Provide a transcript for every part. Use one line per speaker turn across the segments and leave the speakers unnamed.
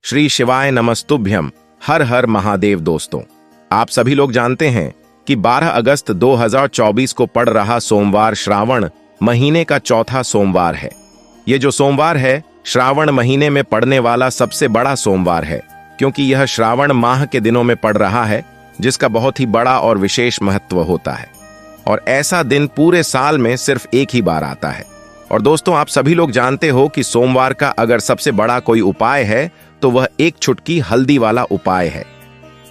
श्री शिवाय नमस्तुभ्यम। हर हर महादेव। दोस्तों, आप सभी लोग जानते हैं कि 12 अगस्त 2024 को पड़ रहा सोमवार श्रावण महीने का चौथा सोमवार है। ये जो सोमवार है श्रावण महीने में पड़ने वाला सबसे बड़ा सोमवार है, क्योंकि यह श्रावण माह के दिनों में पड़ रहा है, जिसका बहुत ही बड़ा और विशेष महत्व होता है। और ऐसा दिन पूरे साल में सिर्फ एक ही बार आता है। और दोस्तों, आप सभी लोग जानते हो कि सोमवार का अगर सबसे बड़ा कोई उपाय है तो वह एक चुटकी हल्दी वाला उपाय है।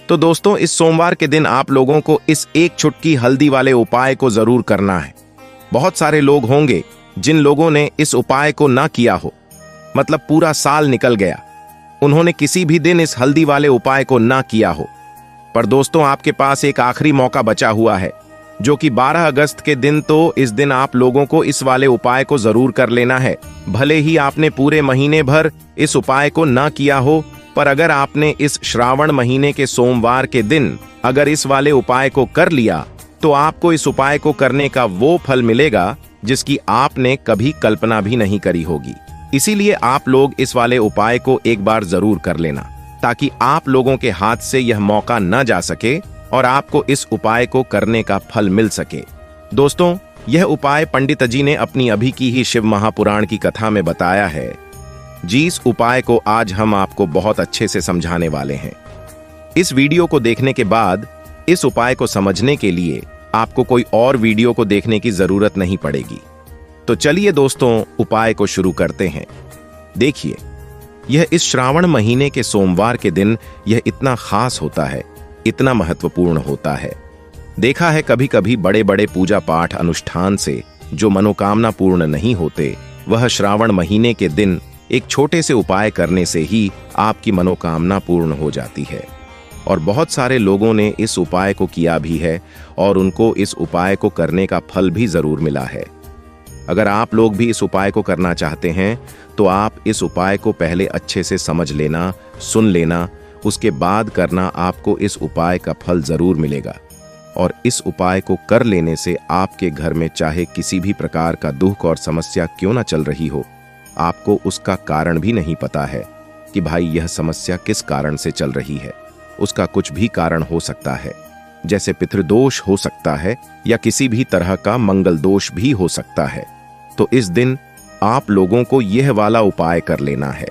तो दोस्तों, इस सोमवार के दिन आप लोगों को इस एक चुटकी हल्दी वाले उपाय को जरूर करना है। बहुत सारे लोग होंगे जिन लोगों ने इस उपाय को ना किया हो, मतलब पूरा साल निकल गया, उन्होंने किसी भी दिन इस हल्दी वाले उपाय को ना किया हो। पर दोस्तों, आपके पास एक आखिरी मौका बचा हुआ है, जो कि 12 अगस्त के दिन। तो इस दिन आप लोगों को इस वाले उपाय को जरूर कर लेना है। भले ही आपने पूरे महीने भर इस उपाय को ना किया हो, पर अगर आपने इस श्रावण महीने के सोमवार के दिन अगर इस वाले उपाय को कर लिया, तो आपको इस उपाय को करने का वो फल मिलेगा जिसकी आपने कभी कल्पना भी नहीं करी होगी। इसीलिए आप लोग इस वाले उपाय को एक बार जरूर कर लेना, ताकि आप लोगों के हाथ से यह मौका न जा सके और आपको इस उपाय को करने का फल मिल सके। दोस्तों, यह उपाय पंडित जी ने अपनी अभी की ही शिव महापुराण की कथा में बताया है। जिस उपाय को आज हम आपको बहुत अच्छे से समझाने वाले हैं। इस वीडियो को देखने के बाद इस उपाय को समझने के लिए आपको कोई और वीडियो को देखने की जरूरत नहीं पड़ेगी। तो चलिए दोस्तों, उपाय को शुरू करते हैं। देखिए, यह इस श्रावण महीने के सोमवार के दिन यह इतना खास होता है, इतना महत्वपूर्ण होता है। देखा है कभी कभी बड़े बड़े पूजा पाठ अनुष्ठान से जो मनोकामना पूर्ण नहीं होते, वह श्रावण महीने के दिन एक छोटे से उपाय करने से ही आपकी मनोकामना पूर्ण हो जाती है। और बहुत सारे लोगों ने इस उपाय को किया भी है और उनको इस उपाय को करने का फल भी जरूर मिला है। अगर आप लोग भी इस उपाय को करना चाहते हैं तो आप इस उपाय को पहले अच्छे से समझ लेना, सुन लेना, उसके बाद करना। आपको इस उपाय का फल जरूर मिलेगा। और इस उपाय को कर लेने से आपके घर में चाहे किसी भी प्रकार का दुख और समस्या क्यों ना चल रही हो, आपको उसका कारण भी नहीं पता है कि भाई यह समस्या किस कारण से चल रही है। उसका कुछ भी कारण हो सकता है, जैसे पितृदोष हो सकता है या किसी भी तरह का मंगल दोष भी हो सकता है। तो इस दिन आप लोगों को यह वाला उपाय कर लेना है।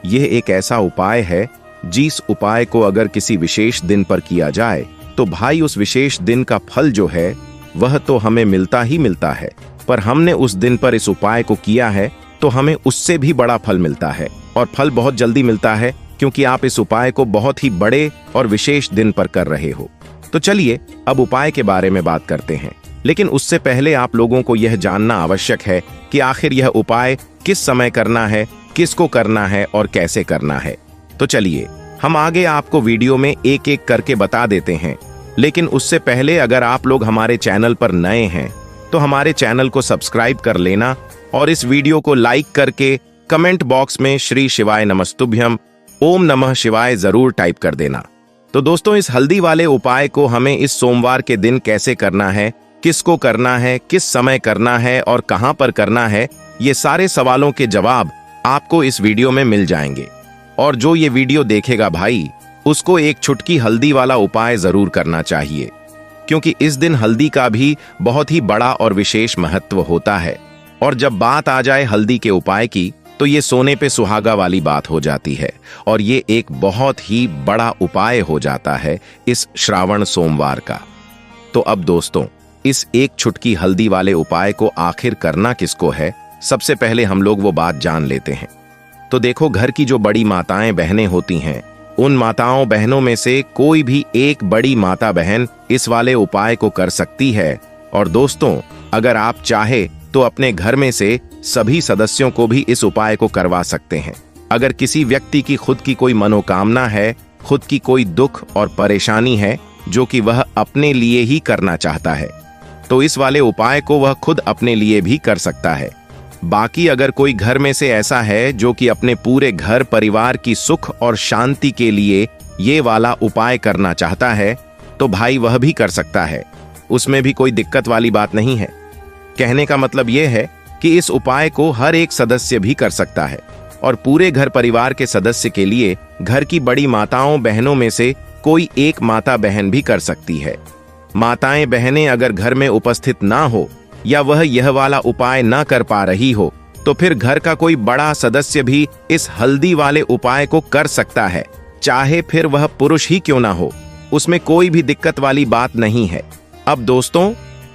यह एक ऐसा उपाय है जिस उपाय को अगर किसी विशेष दिन पर किया जाए तो भाई उस विशेष दिन का फल जो है वह तो हमें मिलता ही मिलता है, पर हमने उस दिन पर इस उपाय को किया है तो हमें उससे भी बड़ा फल मिलता है। और फल बहुत जल्दी मिलता है, क्योंकि आप इस उपाय को बहुत ही बड़े और विशेष दिन पर कर रहे हो। तो चलिए अब उपाय के बारे में बात करते हैं। लेकिन उससे पहले आप लोगों को यह जानना आवश्यक है कि आखिर यह उपाय किस समय करना है, किसको करना है और कैसे करना है। तो चलिए हम आगे आपको वीडियो में एक एक करके बता देते हैं। लेकिन उससे पहले अगर आप लोग हमारे चैनल पर नए हैं तो हमारे चैनल को सब्सक्राइब कर लेना और इस वीडियो को लाइक करके कमेंट बॉक्स में श्री शिवाय नमस्तुभ्यम, ओम नमः शिवाय जरूर टाइप कर देना। तो दोस्तों, इस हल्दी वाले उपाय को हमें इस सोमवार के दिन कैसे करना है, किसको करना है, किस समय करना है और कहां पर करना है, ये सारे सवालों के जवाब आपको इस वीडियो में मिल जाएंगे। और जो ये वीडियो देखेगा भाई, उसको एक चुटकी हल्दी वाला उपाय जरूर करना चाहिए, क्योंकि इस दिन हल्दी का भी बहुत ही बड़ा और विशेष महत्व होता है। और जब बात आ जाए हल्दी के उपाय की, तो ये सोने पे सुहागा वाली बात हो जाती है और ये एक बहुत ही बड़ा उपाय हो जाता है इस श्रावण सोमवार का। तो अब दोस्तों, इस एक चुटकी हल्दी वाले उपाय को आखिर करना किसको है, सबसे पहले हम लोग वो बात जान लेते हैं। तो देखो, घर की जो बड़ी माताएं बहनें होती हैं, उन माताओं बहनों में से कोई भी एक बड़ी माता बहन इस वाले उपाय को कर सकती है। और दोस्तों, अगर आप चाहे तो अपने घर में से सभी सदस्यों को भी इस उपाय को करवा सकते हैं। अगर किसी व्यक्ति की खुद की कोई मनोकामना है, खुद की कोई दुख और परेशानी है जो कि वह अपने लिए ही करना चाहता है, तो इस वाले उपाय को वह खुद अपने लिए भी कर सकता है। बाकी अगर कोई घर में से ऐसा है जो कि अपने पूरे घर परिवार की सुख और शांति के लिए ये वाला उपाय करना चाहता है, तो भाई वह भी कर सकता है। उसमें भी कोई दिक्कत वाली बात नहीं है। कहने का मतलब यह है कि इस उपाय को हर एक सदस्य भी कर सकता है। और पूरे घर परिवार के सदस्य के लिए घर की बड़ी माताओं बहनों में से कोई एक माता बहन भी कर सकती है। माताएं बहनें अगर घर में उपस्थित ना हो या वह यह वाला उपाय ना कर पा रही हो तो फिर घर का कोई बड़ा सदस्य भी इस हल्दी वाले उपाय को कर सकता है, चाहे फिर वह पुरुष ही क्यों ना हो। उसमें कोई भी दिक्कत वाली बात नहीं है। अब दोस्तों,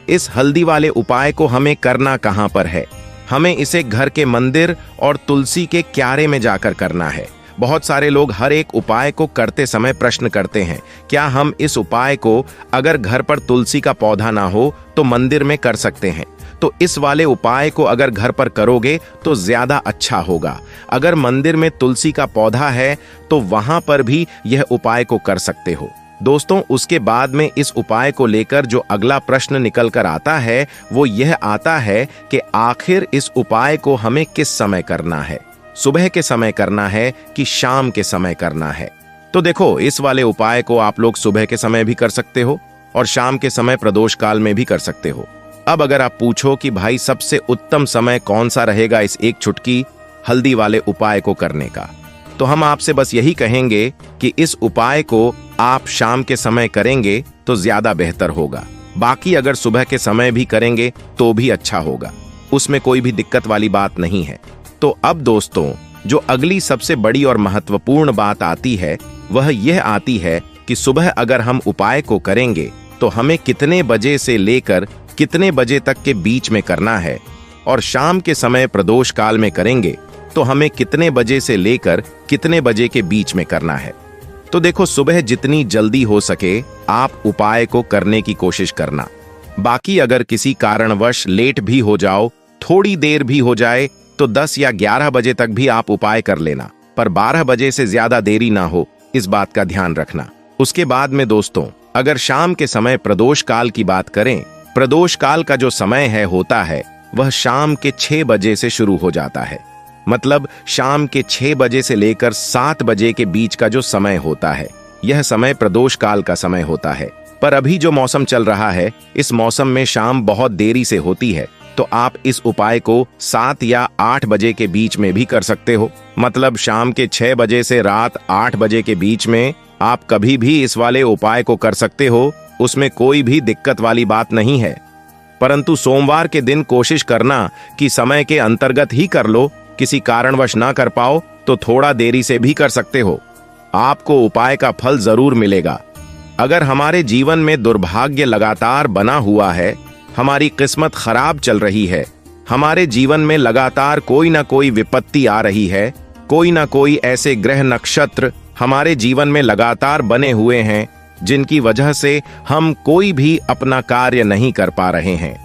इस हल्दी वाले उपाय को हमें करना कहां पर है? हमें इसे घर के मंदिर और तुलसी के क्यारे में जाकर करना है। बहुत सारे लोग हर एक उपाय को करते समय प्रश्न करते हैं, क्या हम इस उपाय को अगर घर पर तुलसी का पौधा ना हो तो मंदिर में कर सकते हैं? तो इस वाले उपाय को अगर घर पर करोगे तो ज्यादा अच्छा होगा। अगर मंदिर में तुलसी का पौधा है तो वहां पर भी यह उपाय को कर सकते हो। दोस्तों, उसके बाद में इस उपाय को लेकर जो अगला प्रश्न निकल कर आता है वो यह आता है कि आखिर इस उपाय को हमें किस समय करना है? सुबह के समय करना है कि शाम के समय करना है? तो देखो, इस वाले उपाय को आप लोग सुबह के समय भी कर सकते हो और शाम के समय प्रदोष काल में भी कर सकते हो। अब अगर आप पूछो कि भाई सबसे उत्तम समय कौन सा रहेगा इस एक चुटकी हल्दी वाले उपाय को करने का, तो हम आपसे बस यही कहेंगे कि इस उपाय को आप शाम के समय करेंगे तो ज्यादा बेहतर होगा। बाकी अगर सुबह के समय भी करेंगे तो भी अच्छा होगा, उसमें कोई भी दिक्कत वाली बात नहीं है। तो अब दोस्तों, जो अगली सबसे बड़ी और महत्वपूर्ण बात आती है वह यह आती है कि सुबह अगर हम उपाय को करेंगे तो हमें कितने बजे से लेकर कितने बजे तक के बीच में करना है, और शाम के समय प्रदोष काल में करेंगे तो हमें कितने बजे से लेकर कितने बजे के बीच में करना है। तो देखो, सुबह जितनी जल्दी हो सके आप उपाय को करने की कोशिश करना। बाकी अगर किसी कारणवश लेट भी हो जाओ, थोड़ी देर भी हो जाए, तो 10 या 11 बजे तक भी आप उपाय कर लेना, पर 12 बजे से ज्यादा देरी ना हो, इस बात का ध्यान रखना। उसके बाद में दोस्तों, अगर शाम के समय प्रदोष काल की बात करें, प्रदोष काल का जो समय होता है वह शाम के 6 बजे से शुरू हो जाता है। मतलब शाम के 6 बजे से लेकर 7 बजे के बीच का जो समय होता है, यह समय प्रदोष काल का समय होता है। पर अभी जो मौसम चल रहा है, इस मौसम में शाम बहुत देरी से होती है, तो आप इस उपाय को 7 या 8 बजे के बीच में भी कर सकते हो। मतलब शाम के 6 बजे से रात 8 बजे के बीच में आप कभी भी इस वाले उपाय को कर सकते हो, उसमें कोई भी दिक्कत वाली बात नहीं है। परंतु सोमवार के दिन कोशिश करना कि समय के अंतर्गत ही कर लो। किसी कारणवश ना कर पाओ तो थोड़ा देरी से भी कर सकते हो, आपको उपाय का फल जरूर मिलेगा। अगर हमारे जीवन में दुर्भाग्य लगातार बना हुआ है, हमारी किस्मत खराब चल रही है, हमारे जीवन में लगातार कोई ना कोई विपत्ति आ रही है, कोई ना कोई ऐसे ग्रह नक्षत्र हमारे जीवन में लगातार बने हुए हैं जिनकी वजह से हम कोई भी अपना कार्य नहीं कर पा रहे हैं,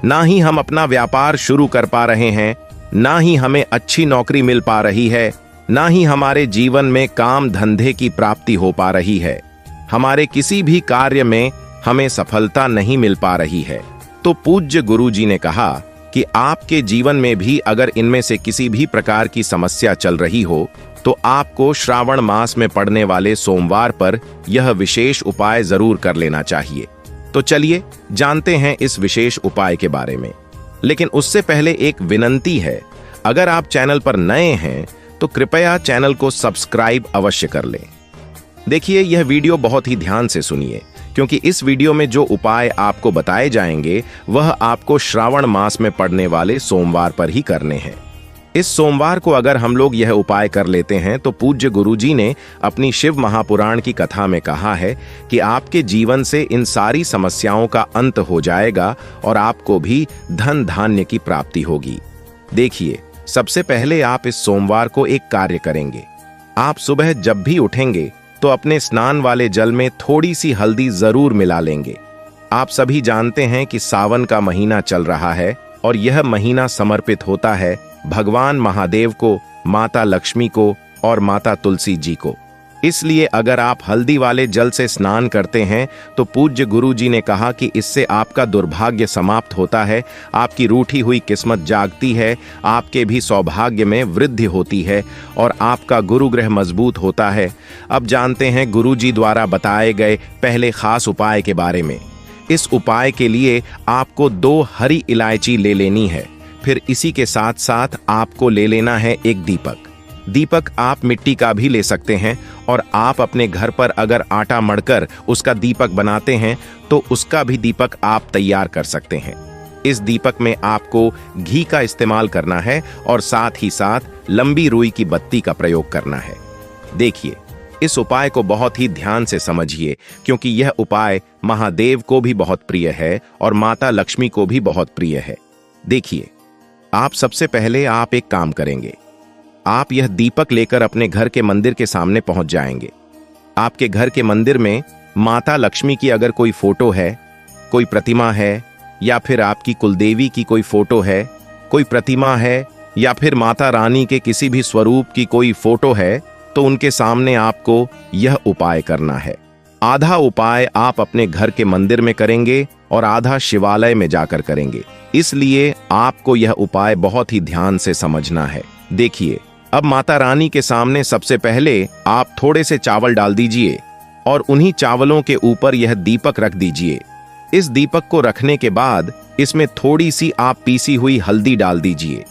ना ही हम अपना व्यापार शुरू कर पा रहे हैं, ना ही हमें अच्छी नौकरी मिल पा रही है, ना ही हमारे जीवन में काम धंधे की प्राप्ति हो पा रही है, हमारे किसी भी कार्य में हमें सफलता नहीं मिल पा रही है, तो पूज्य गुरुजी ने कहा कि आपके जीवन में भी अगर इनमें से किसी भी प्रकार की समस्या चल रही हो तो आपको श्रावण मास में पड़ने वाले सोमवार पर यह विशेष उपाय जरूर कर लेना चाहिए। तो चलिए जानते हैं इस विशेष उपाय के बारे में। लेकिन उससे पहले एक विनंती है, अगर आप चैनल पर नए हैं तो कृपया चैनल को सब्सक्राइब अवश्य कर लें। देखिए, यह वीडियो बहुत ही ध्यान से सुनिए, क्योंकि इस वीडियो में जो उपाय आपको बताए जाएंगे वह आपको श्रावण मास में पड़ने वाले सोमवार पर ही करने हैं। इस सोमवार को अगर हम लोग यह उपाय कर लेते हैं तो पूज्य गुरुजी ने अपनी शिव महापुराण की कथा में कहा है कि आपके जीवन से इन सारी समस्याओं का अंत हो जाएगा और आपको भी धन धान्य की प्राप्ति होगी। देखिए, सबसे पहले आप इस सोमवार को एक कार्य करेंगे। आप सुबह जब भी उठेंगे तो अपने स्नान वाले जल में थोड़ी सी हल्दी जरूर मिला लेंगे। आप सभी जानते हैं कि सावन का महीना चल रहा है और यह महीना समर्पित होता है भगवान महादेव को, माता लक्ष्मी को और माता तुलसी जी को। इसलिए अगर आप हल्दी वाले जल से स्नान करते हैं तो पूज्य गुरुजी ने कहा कि इससे आपका दुर्भाग्य समाप्त होता है, आपकी रूठी हुई किस्मत जागती है, आपके भी सौभाग्य में वृद्धि होती है और आपका गुरुग्रह मजबूत होता है। अब जानते हैं गुरुजी द्वारा बताए गए पहले खास उपाय के बारे में। इस उपाय के लिए आपको 2 हरी इलायची ले लेनी है। फिर इसी के साथ साथ आपको ले लेना है एक दीपक। दीपक आप मिट्टी का भी ले सकते हैं और आप अपने घर पर अगर आटा मढ़कर उसका दीपक बनाते हैं तो उसका भी दीपक आप तैयार कर सकते हैं। इस दीपक में आपको घी का इस्तेमाल करना है और साथ ही साथ लंबी रुई की बत्ती का प्रयोग करना है। देखिए, इस उपाय को बहुत ही ध्यान से समझिए क्योंकि यह उपाय महादेव को भी बहुत प्रिय है और माता लक्ष्मी को भी बहुत प्रिय है। देखिए, आप सबसे पहले आप एक काम करेंगे। आप यह दीपक लेकर अपने घर के मंदिर के सामने पहुंच जाएंगे। आपके घर के मंदिर में माता लक्ष्मी की अगर कोई फोटो है, कोई प्रतिमा है, या फिर आपकी कुलदेवी की कोई फोटो है, कोई प्रतिमा है, या फिर माता रानी के किसी भी स्वरूप की कोई फोटो है, तो उनके सामने आपको यह उपाय करना है। आधा उपाय आप अपने घर के मंदिर में करेंगे और आधा शिवालय में जाकर करेंगे। इसलिए आपको यह उपाय बहुत ही ध्यान से समझना है। देखिए, अब माता रानी के सामने सबसे पहले आप थोड़े से चावल डाल दीजिए और उन्हीं चावलों के ऊपर यह दीपक रख दीजिए। इस दीपक को रखने के बाद इसमें थोड़ी सी आप पीसी हुई हल्दी डाल दीजिए।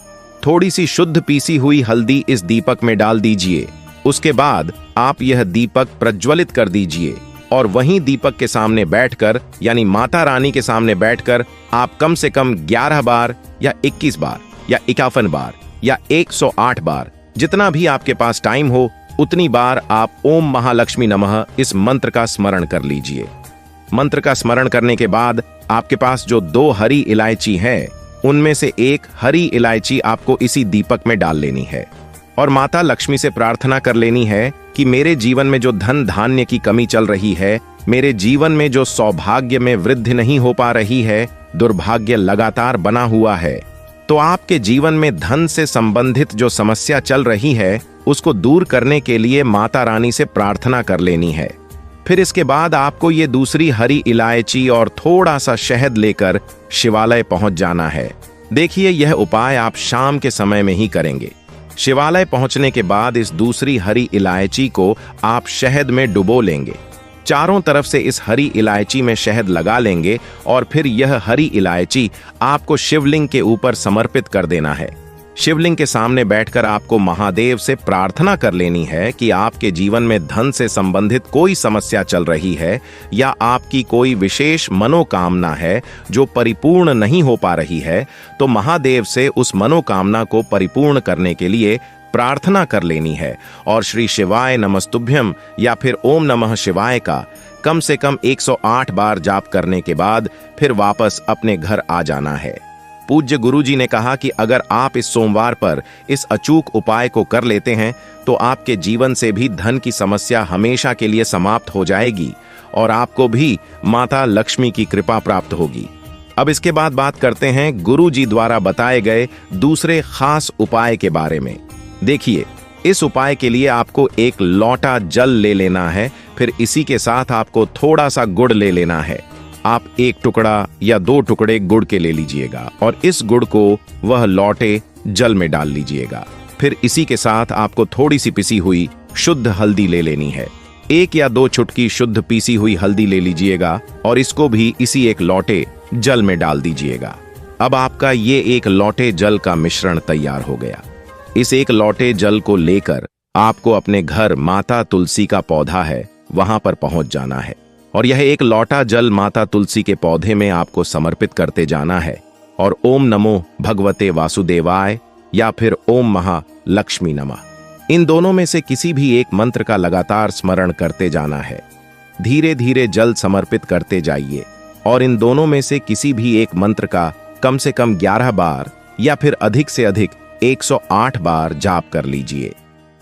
थोड़ी सी शुद्ध पीसी हुई हल्दी इस दीपक में डाल दीजिए। उसके बाद आप यह दीपक प्रज्वलित कर दीजिए और वहीं दीपक के सामने बैठकर, यानी माता रानी के सामने बैठकर आप कम से कम 11 बार या 21 बार या 51 बार या 108 बार, जितना भी आपके पास टाइम हो उतनी बार आप ओम महालक्ष्मी नमः इस मंत्र का स्मरण कर लीजिए। मंत्र का स्मरण करने के बाद आपके पास जो 2 हरी इलायची है, उनमें से एक हरी इलायची आपको इसी दीपक में डाल लेनी है और माता लक्ष्मी से प्रार्थना कर लेनी है कि मेरे जीवन में जो धन धान्य की कमी चल रही है, मेरे जीवन में जो सौभाग्य में वृद्धि नहीं हो पा रही है, दुर्भाग्य लगातार बना हुआ है, तो आपके जीवन में धन से संबंधित जो समस्या चल रही है उसको दूर करने के लिए माता रानी से प्रार्थना कर लेनी है। फिर इसके बाद आपको ये दूसरी हरी इलायची और थोड़ा सा शहद लेकर शिवालय पहुंच जाना है। देखिए, यह उपाय आप शाम के समय में ही करेंगे। शिवालय पहुंचने के बाद इस दूसरी हरी इलायची को आप शहद में डुबो लेंगे। चारों तरफ से इस हरी इलायची में शहद लगा लेंगे और फिर यह हरी इलायची आपको शिवलिंग के ऊपर समर्पित कर देना है। शिवलिंग के सामने बैठकर आपको महादेव से प्रार्थना कर लेनी है कि आपके जीवन में धन से संबंधित कोई समस्या चल रही है या आपकी कोई विशेष मनोकामना है जो परिपूर्ण नहीं हो पा रही है, तो महादेव से उस मनोकामना को परिपूर्ण करने के लिए प्रार्थना कर लेनी है और श्री शिवाय नमस्तुभ्यम या फिर ओम नमः शिवाय का कम से कम 108 बार जाप करने के बाद फिर वापस अपने घर आ जाना है। पूज्य गुरुजी ने कहा कि अगर आप इस सोमवार पर इस अचूक उपाय को कर लेते हैं तो आपके जीवन से भी धन की समस्या हमेशा के लिए समाप्त हो जाएगी और आपको भी माता लक्ष्मी की कृपा प्राप्त होगी। अब इसके बाद बात करते हैं गुरुजी द्वारा बताए गए दूसरे खास उपाय के बारे में। देखिए, इस उपाय के लिए आपको एक लोटा जल ले लेना है। फिर इसी के साथ आपको थोड़ा सा गुड़ ले लेना है। आप 1 टुकड़ा या 2 टुकड़े गुड़ के ले लीजिएगा और इस गुड़ को वह लोटे जल में डाल लीजिएगा। फिर इसी के साथ आपको थोड़ी सी पिसी हुई शुद्ध हल्दी ले लेनी है। 1 या 2 चुटकी शुद्ध पीसी हुई हल्दी ले लीजिएगा और इसको भी इसी एक लोटे जल में डाल दीजिएगा। अब आपका ये एक लोटे जल का मिश्रण तैयार हो गया। इस एक लोटे जल को लेकर आपको अपने घर माता तुलसी का पौधा है, वहां पर पहुंच जाना है और यह एक लोटा जल माता तुलसी के पौधे में आपको समर्पित करते जाना है और ओम नमो भगवते वासुदेवाय या फिर ओम महालक्ष्मी नमः, इन दोनों में से किसी भी एक मंत्र का लगातार स्मरण करते जाना है। धीरे धीरे जल समर्पित करते जाइए और इन दोनों में से किसी भी एक मंत्र का कम से कम 11 बार या फिर अधिक से अधिक 108 बार जाप कर लीजिए।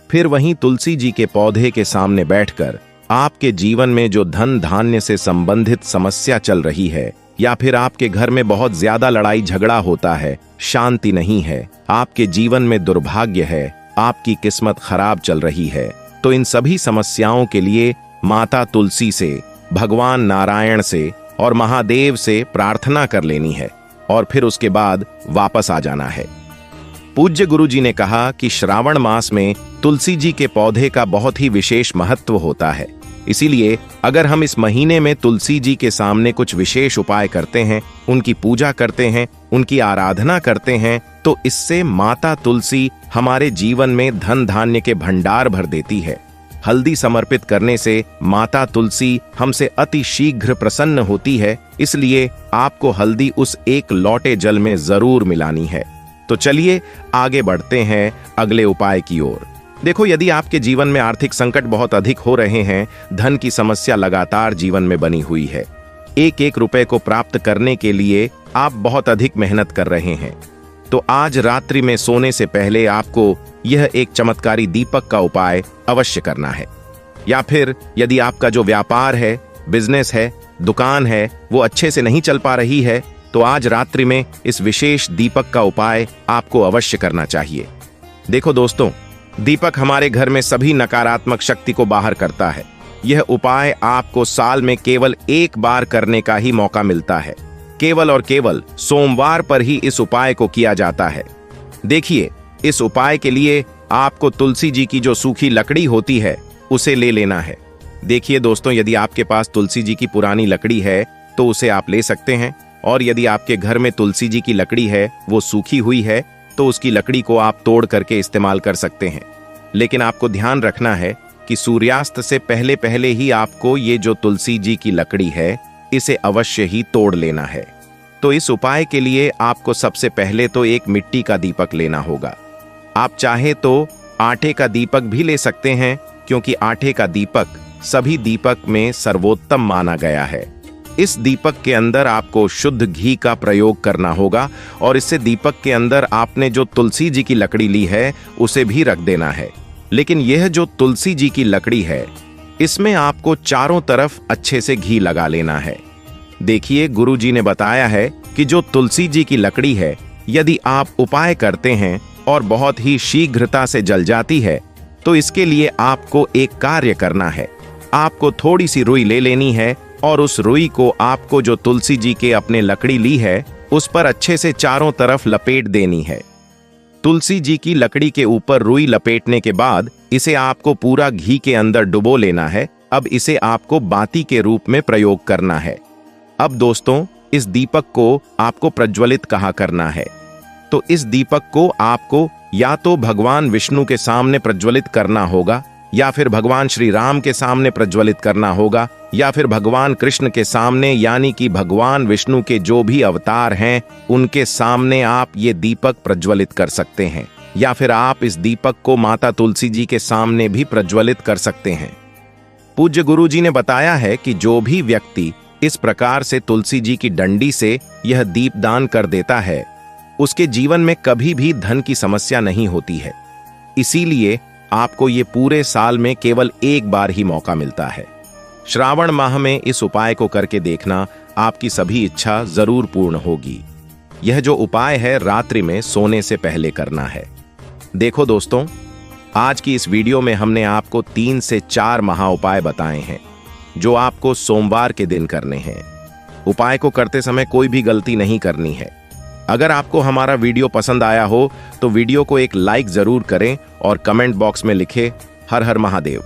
फिर वहीं तुलसी जी के पौधे के सामने बैठकर आपके जीवन में जो धन धान्य से संबंधित समस्या चल रही है या फिर आपके घर में बहुत ज्यादा लड़ाई झगड़ा होता है, शांति नहीं है, आपके जीवन में दुर्भाग्य है, आपकी किस्मत खराब चल रही है, तो इन सभी समस्याओं के लिए माता तुलसी से, भगवान नारायण से और महादेव से प्रार्थना कर लेनी है और फिर उसके बाद वापस आ जाना है। पूज्य गुरुजी ने कहा कि श्रावण मास में तुलसी जी के पौधे का बहुत ही विशेष महत्व होता है। इसीलिए अगर हम इस महीने में तुलसी जी के सामने कुछ विशेष उपाय करते हैं, उनकी पूजा करते हैं, उनकी आराधना करते हैं, तो इससे माता तुलसी हमारे जीवन में धन धान्य के भंडार भर देती है। हल्दी समर्पित करने से माता तुलसी हमसे अति शीघ्र प्रसन्न होती है, इसलिए आपको हल्दी उस एक लोटे जल में जरूर मिलानी है। तो चलिए आगे बढ़ते हैं अगले उपाय की ओर। देखो, यदि आपके जीवन में आर्थिक संकट बहुत अधिक हो रहे हैं, धन की समस्या लगातार जीवन में बनी हुई है, एक एक रुपए को प्राप्त करने के लिए आप बहुत अधिक मेहनत कर रहे हैं, तो आज रात्रि में सोने से पहले आपको यह एक चमत्कारी दीपक का उपाय अवश्य करना है। या फिर यदि आपका जो व्यापार है, बिजनेस है, दुकान है, वो अच्छे से नहीं चल पा रही है, तो आज रात्रि में इस विशेष दीपक का उपाय आपको अवश्य करना चाहिए। देखो दोस्तों, दीपक हमारे घर में सभी नकारात्मक शक्ति को बाहर करता है। यह उपाय आपको साल में केवल एक बार करने का ही मौका मिलता है। केवल और केवल सोमवार पर ही इस उपाय को किया जाता है। देखिए, इस उपाय के लिए आपको तुलसी जी की जो सूखी लकड़ी होती है उसे ले लेना है। देखिए दोस्तों, यदि आपके पास तुलसी जी की पुरानी लकड़ी है तो उसे आप ले सकते हैं, और यदि आपके घर में तुलसी जी की लकड़ी है, वो सूखी हुई है, तो उसकी लकड़ी को आप तोड़ करके इस्तेमाल कर सकते हैं। लेकिन आपको ध्यान रखना है कि सूर्यास्त से पहले पहले ही आपको ये जो तुलसी जी की लकड़ी है, इसे अवश्य ही तोड़ लेना है। तो इस उपाय के लिए आपको सबसे पहले तो एक मिट्टी का दीपक लेना होगा। आप चाहे तो आटे का दीपक भी ले सकते हैं, क्योंकि आटे का दीपक सभी दीपक में सर्वोत्तम माना गया है। इस दीपक के अंदर आपको शुद्ध घी का प्रयोग करना होगा, और इससे दीपक के अंदर आपने जो तुलसी जी की लकड़ी ली है उसे भी रख देना है। लेकिन यह जो तुलसी जी की लकड़ी है, इसमें आपको चारों तरफ अच्छे से घी लगा लेना है। देखिए, गुरु जी ने बताया है कि जो तुलसी जी की लकड़ी है, यदि आप उपाय करते हैं और बहुत ही शीघ्रता से जल जाती है, तो इसके लिए आपको एक कार्य करना है। आपको थोड़ी सी रुई ले लेनी है, और उस रुई को आपको जो तुलसी जी के अपने लकड़ी ली है उस पर अच्छे से चारों तरफ लपेट देनी है। तुलसी जी की लकड़ी के ऊपर रुई लपेटने के बाद इसे आपको पूरा घी के अंदर डुबो लेना है। अब इसे आपको बाती के रूप में प्रयोग करना है। अब दोस्तों, इस दीपक को आपको प्रज्वलित कहाँ करना है, तो इस दीपक को आपको या तो भगवान विष्णु के सामने प्रज्वलित करना होगा, या फिर भगवान श्री राम के सामने प्रज्वलित करना होगा, या फिर भगवान कृष्ण के सामने, यानी कि भगवान विष्णु के जो भी अवतार हैं उनके सामने आप ये दीपक प्रज्वलित कर सकते हैं। या फिर आप इस दीपक को माता तुलसी जी के सामने भी प्रज्वलित कर सकते हैं। पूज्य गुरु जी ने बताया है कि जो भी व्यक्ति इस प्रकार से तुलसी जी की डंडी से यह दीप दान कर देता है, उसके जीवन में कभी भी धन की समस्या नहीं होती है। इसीलिए आपको ये पूरे साल में केवल एक बार ही मौका मिलता है। श्रावण माह में इस उपाय को करके देखना, आपकी सभी इच्छा जरूर पूर्ण होगी। यह जो उपाय है रात्रि में सोने से पहले करना है। देखो दोस्तों, आज की इस वीडियो में हमने आपको 3 से 4 महा उपाय बताए हैं, जो आपको सोमवार के दिन करने हैं। उपाय को करते समय कोई भी गलती नहीं करनी है। अगर आपको हमारा वीडियो पसंद आया हो तो वीडियो को एक लाइक जरूर करें और कमेंट बॉक्स में लिखें हर हर महादेव।